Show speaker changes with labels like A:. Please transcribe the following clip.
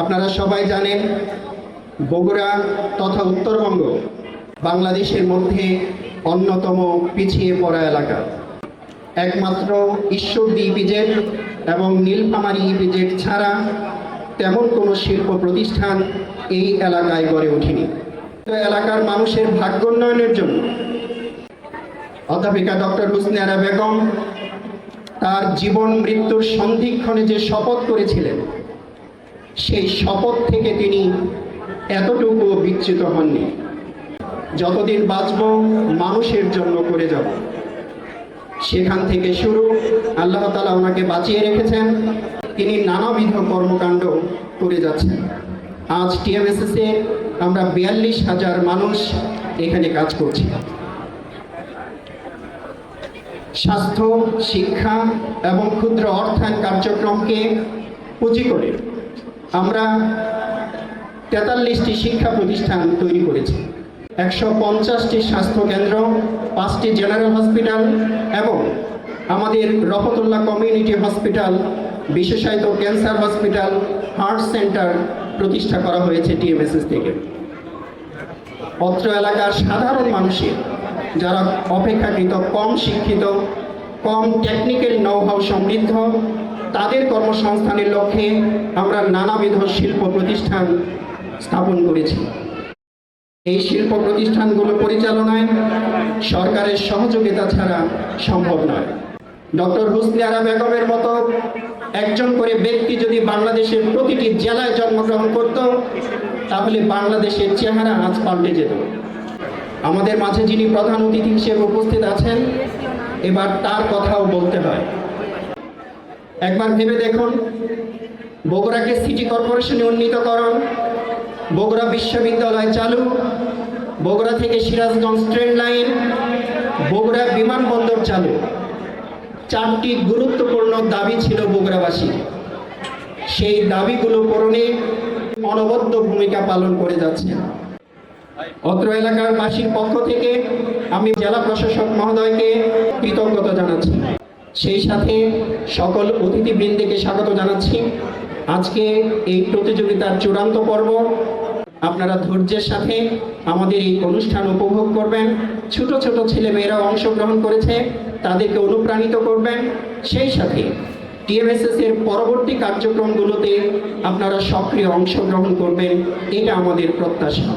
A: আপনারা সবাই জানেন বগুড়া তথা উত্তরবঙ্গ বাংলাদেশের মধ্যে অন্যতম পিছিয়ে পড়া এলাকা। একমাত্র ঈশ্বরদী ইপিজেড এবং নীলফামারী ইপিজেড ছাড়া তেমন কোনো শিল্প প্রতিষ্ঠান এই এলাকায় গড়ে ওঠেনি। এলাকার মানুষের ভাগ্যোন্নয়নের জন্য অধ্যাপিকা ডক্টর হুসনে আরা বেগম তার জীবন মৃত্যুর সন্ধিক্ষণে যে শপথ করেছিলেন, সেই শপথ থেকে তিনি এতটুকু বিচ্যুত হননি। যতদিন বাঁচব মানুষের জন্য করে যাব, সেখান থেকে শুরু। আল্লাহ তাআলা ওনাকে বাঁচিয়ে রেখেছেন, তিনি নানাবিধ কর্মকাণ্ড করে যাচ্ছেন। আজ টিএমএসএসে আমরা ৪২,০০০ মানুষ এখানে কাজ করছি। স্বাস্থ্য, শিক্ষা এবং ক্ষুদ্র অর্থায়ন কার্যক্রমকে পুঁজি করে আমরা ৪৩টি শিক্ষা প্রতিষ্ঠান তৈরি করেছি। ১৫০টি স্বাস্থ্যকেন্দ্র, 5টি জেনারেল হসপিটাল এবং আমাদের রহমতুল্লাহ কমিউনিটি হসপিটাল, বিশেষায়িত ক্যান্সার হসপিটাল, হার্ট সেন্টার প্রতিষ্ঠা করা হয়েছে টিএমএসএস থেকে। অত্র এলাকার সাধারণ মানুষের যারা অপেক্ষাকৃত কম শিক্ষিত, কম টেকনিক্যাল নৌ-হাউ সমৃদ্ধ, তাদের কর্মসংস্থানের লক্ষ্যে আমরা নানাবিধ শিল্প প্রতিষ্ঠান স্থাপন করেছি। এই শিল্প প্রতিষ্ঠানগুলো পরিচালনায় সরকারের সহযোগিতা ছাড়া সম্ভব নয়। ডক্টর হুসনে আরা বেগমের মতো একজন করে ব্যক্তি যদি বাংলাদেশের প্রতিটি জেলায় জন্মগ্রহণ করত, তাহলে বাংলাদেশের চেহারা আজ পাল্টে যেত। আমাদের মাঝে যিনি প্রধান অতিথি হিসেবে উপস্থিত আছেন, এবার তার কথাও বলতে হয়। একবার ভেবে দেখুন, বগুড়াকে সিটি কর্পোরেশনে উন্নীতকরণ, বগুড়া বিশ্ববিদ্যালয় চালু, বগুড়া থেকে সিরাজগঞ্জ ট্রেন লাইন, বগুড়া বিমানবন্দর চালু, 4টি গুরুত্বপূর্ণ দাবি ছিল বগুড়াবাসী। সেই দাবিগুলো পূরণে অনবদ্য ভূমিকা পালন করে যাচ্ছে। অত্র এলাকার বাসীর পক্ষ থেকে আমি জেলা প্রশাসক মহোদয়কে কৃতজ্ঞতা জানাচ্ছি, সেই সাথে সকল অতিথিবৃন্দকে স্বাগত জানাচ্ছি। আজকে এই প্রতিযোগিতার চূড়ান্ত পর্ব, আপনারা ধৈর্যের সাথে আমাদের এই অনুষ্ঠান উপভোগ করবেন। ছোট ছোট ছেলেমেয়েরাও অংশগ্রহণ করেছে, তাদেরকে অনুপ্রাণিত করবেন। সেই সাথে টিএমএসএস এর পরবর্তী কার্যক্রমগুলোতে আপনারা সক্রিয় অংশগ্রহণ করবেন, এটা আমাদের প্রত্যাশা।